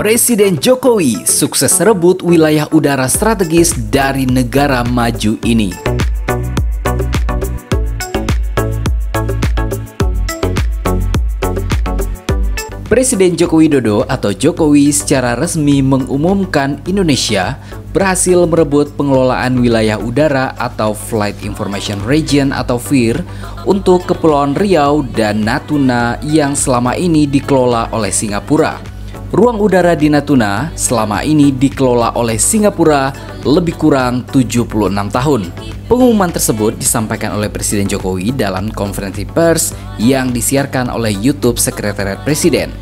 Presiden Jokowi sukses rebut wilayah udara strategis dari negara maju ini. Presiden Joko Widodo atau Jokowi secara resmi mengumumkan Indonesia berhasil merebut pengelolaan wilayah udara atau Flight Information Region atau FIR untuk Kepulauan Riau dan Natuna yang selama ini dikelola oleh Singapura. Ruang udara di Natuna selama ini dikelola oleh Singapura lebih kurang 76 tahun. Pengumuman tersebut disampaikan oleh Presiden Jokowi dalam konferensi pers yang disiarkan oleh YouTube Sekretariat Presiden.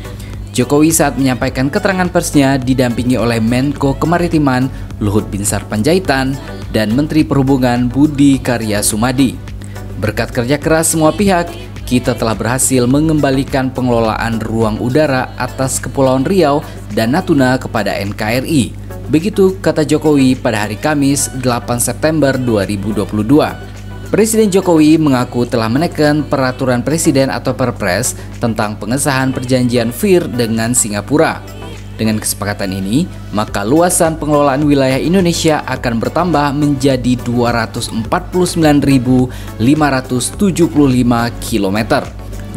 Jokowi saat menyampaikan keterangan persnya didampingi oleh Menko Kemaritiman Luhut Binsar Panjaitan dan Menteri Perhubungan Budi Karya Sumadi. Berkat kerja keras semua pihak, kita telah berhasil mengembalikan pengelolaan ruang udara atas Kepulauan Riau dan Natuna kepada NKRI. Begitu kata Jokowi pada hari Kamis 8 September 2022. Presiden Jokowi mengaku telah menekan peraturan presiden atau Perpres tentang pengesahan perjanjian FIR dengan Singapura. Dengan kesepakatan ini, maka luasan pengelolaan wilayah Indonesia akan bertambah menjadi 249.575 km.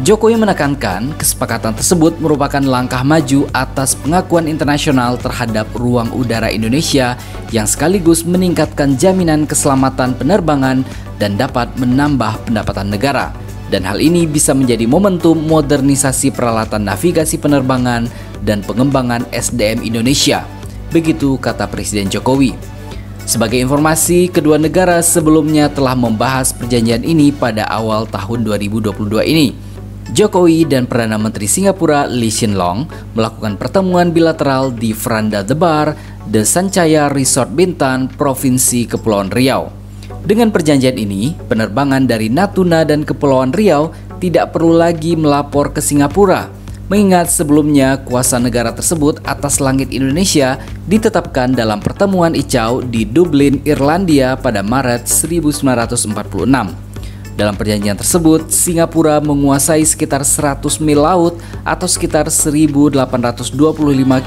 Jokowi menekankan kesepakatan tersebut merupakan langkah maju atas pengakuan internasional terhadap ruang udara Indonesia yang sekaligus meningkatkan jaminan keselamatan penerbangan dan dapat menambah pendapatan negara. Dan hal ini bisa menjadi momentum modernisasi peralatan navigasi penerbangan dan pengembangan SDM Indonesia. Begitu kata Presiden Jokowi. Sebagai informasi, kedua negara sebelumnya telah membahas perjanjian ini pada awal tahun 2022 ini. Jokowi dan Perdana Menteri Singapura Lee Hsien Loong melakukan pertemuan bilateral di Veranda The Bar, The Sancaya Resort Bintan, Provinsi Kepulauan Riau. Dengan perjanjian ini, penerbangan dari Natuna dan Kepulauan Riau tidak perlu lagi melapor ke Singapura, mengingat sebelumnya kuasa negara tersebut atas langit Indonesia ditetapkan dalam pertemuan ICAO di Dublin, Irlandia pada Maret 1946. Dalam perjanjian tersebut, Singapura menguasai sekitar 100 mil laut atau sekitar 1.825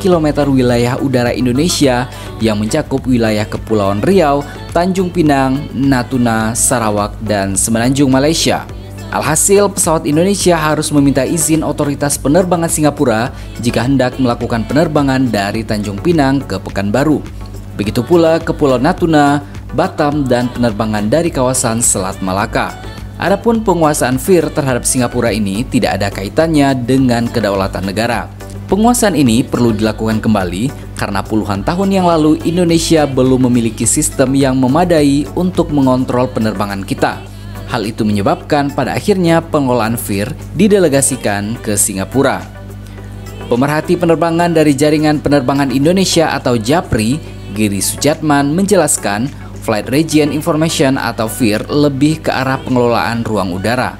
km wilayah udara Indonesia yang mencakup wilayah Kepulauan Riau, Tanjung Pinang, Natuna, Sarawak, dan Semenanjung Malaysia. Alhasil, pesawat Indonesia harus meminta izin otoritas penerbangan Singapura jika hendak melakukan penerbangan dari Tanjung Pinang ke Pekanbaru. Begitu pula Kepulauan Natuna, Batam, dan penerbangan dari kawasan Selat Malaka. Adapun penguasaan FIR terhadap Singapura ini tidak ada kaitannya dengan kedaulatan negara. Penguasaan ini perlu dilakukan kembali karena puluhan tahun yang lalu Indonesia belum memiliki sistem yang memadai untuk mengontrol penerbangan kita. Hal itu menyebabkan pada akhirnya pengelolaan FIR didelegasikan ke Singapura. Pemerhati penerbangan dari Jaringan Penerbangan Indonesia atau JAPRI, Giri Sujatman menjelaskan Flight Region Information atau FIR lebih ke arah pengelolaan ruang udara.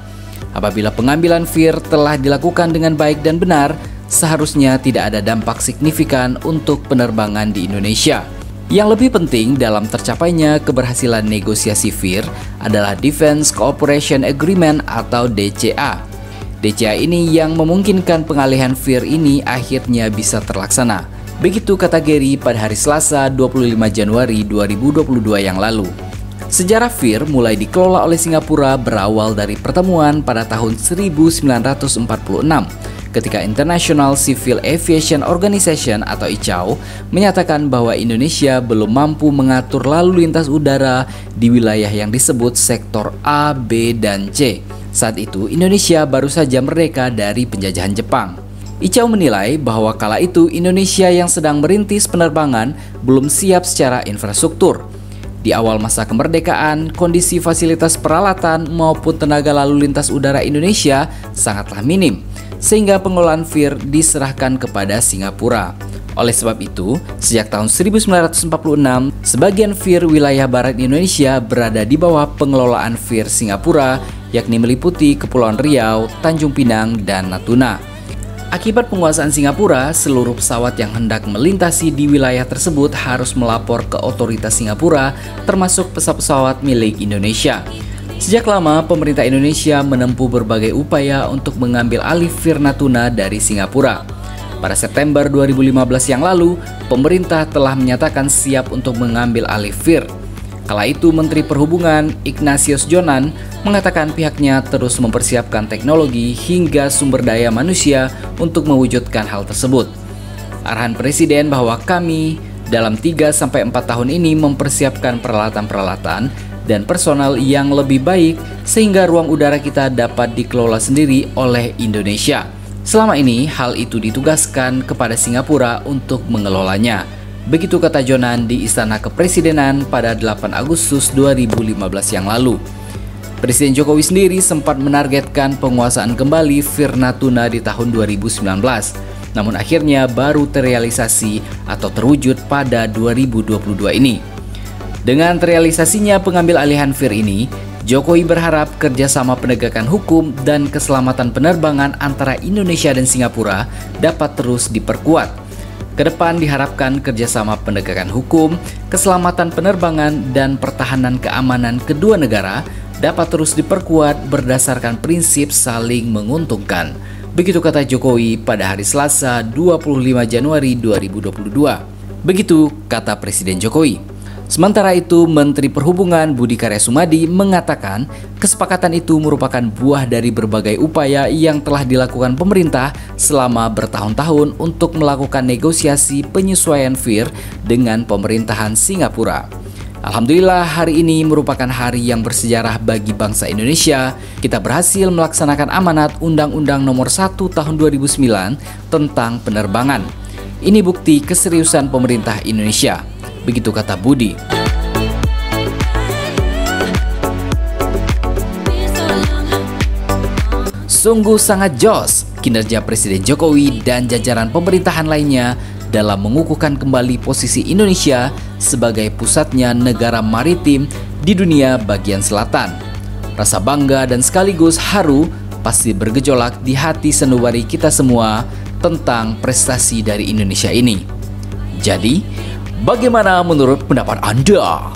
Apabila pengambilan FIR telah dilakukan dengan baik dan benar, seharusnya tidak ada dampak signifikan untuk penerbangan di Indonesia. Yang lebih penting dalam tercapainya keberhasilan negosiasi FIR adalah Defense Cooperation Agreement atau DCA. DCA ini yang memungkinkan pengalihan FIR ini akhirnya bisa terlaksana. Begitu kata Gary pada hari Selasa 25 Januari 2022 yang lalu. Sejarah FIR mulai dikelola oleh Singapura berawal dari pertemuan pada tahun 1946 ketika International Civil Aviation Organization atau ICAO menyatakan bahwa Indonesia belum mampu mengatur lalu lintas udara di wilayah yang disebut sektor A, B, dan C. Saat itu Indonesia baru saja merdeka dari penjajahan Jepang. ICAO menilai bahwa kala itu Indonesia yang sedang merintis penerbangan belum siap secara infrastruktur. Di awal masa kemerdekaan, kondisi fasilitas peralatan maupun tenaga lalu lintas udara Indonesia sangatlah minim, sehingga pengelolaan FIR diserahkan kepada Singapura. Oleh sebab itu, sejak tahun 1946, sebagian FIR wilayah barat Indonesia berada di bawah pengelolaan FIR Singapura, yakni meliputi Kepulauan Riau, Tanjung Pinang, dan Natuna. Akibat penguasaan Singapura, seluruh pesawat yang hendak melintasi di wilayah tersebut harus melapor ke otoritas Singapura, termasuk pesawat-pesawat milik Indonesia. Sejak lama, pemerintah Indonesia menempuh berbagai upaya untuk mengambil alih VIR Natuna dari Singapura. Pada September 2015 yang lalu, pemerintah telah menyatakan siap untuk mengambil alih VIR. Kala itu, Menteri Perhubungan Ignatius Jonan mengatakan pihaknya terus mempersiapkan teknologi hingga sumber daya manusia untuk mewujudkan hal tersebut. Arahan Presiden bahwa kami dalam 3-4 tahun ini mempersiapkan peralatan-peralatan dan personal yang lebih baik sehingga ruang udara kita dapat dikelola sendiri oleh Indonesia. Selama ini, hal itu ditugaskan kepada Singapura untuk mengelolanya. Begitu kata Jonan di Istana Kepresidenan pada 8 Agustus 2015 yang lalu. Presiden Jokowi sendiri sempat menargetkan penguasaan kembali VIR Natuna di tahun 2019. Namun akhirnya baru terrealisasi atau terwujud pada 2022 ini. Dengan terrealisasinya pengambil alihan VIR ini, Jokowi berharap kerjasama penegakan hukum dan keselamatan penerbangan antara Indonesia dan Singapura dapat terus diperkuat. Kedepan diharapkan kerjasama penegakan hukum, keselamatan penerbangan, dan pertahanan keamanan kedua negara dapat terus diperkuat berdasarkan prinsip saling menguntungkan. Begitu kata Jokowi pada hari Selasa 25 Januari 2022. Begitu kata Presiden Jokowi. Sementara itu, Menteri Perhubungan Budi Karya Sumadi mengatakan kesepakatan itu merupakan buah dari berbagai upaya yang telah dilakukan pemerintah selama bertahun-tahun untuk melakukan negosiasi penyesuaian VIR dengan pemerintahan Singapura. Alhamdulillah, hari ini merupakan hari yang bersejarah bagi bangsa Indonesia. Kita berhasil melaksanakan amanat Undang-Undang Nomor 1 Tahun 2009 tentang penerbangan. Ini bukti keseriusan pemerintah Indonesia. Begitu kata Budi. Sungguh sangat jos kinerja Presiden Jokowi dan jajaran pemerintahan lainnya dalam mengukuhkan kembali posisi Indonesia sebagai pusatnya negara maritim di dunia bagian selatan. Rasa bangga dan sekaligus haru pasti bergejolak di hati sanubari kita semua tentang prestasi dari Indonesia ini. Jadi, bagaimana menurut pendapat Anda?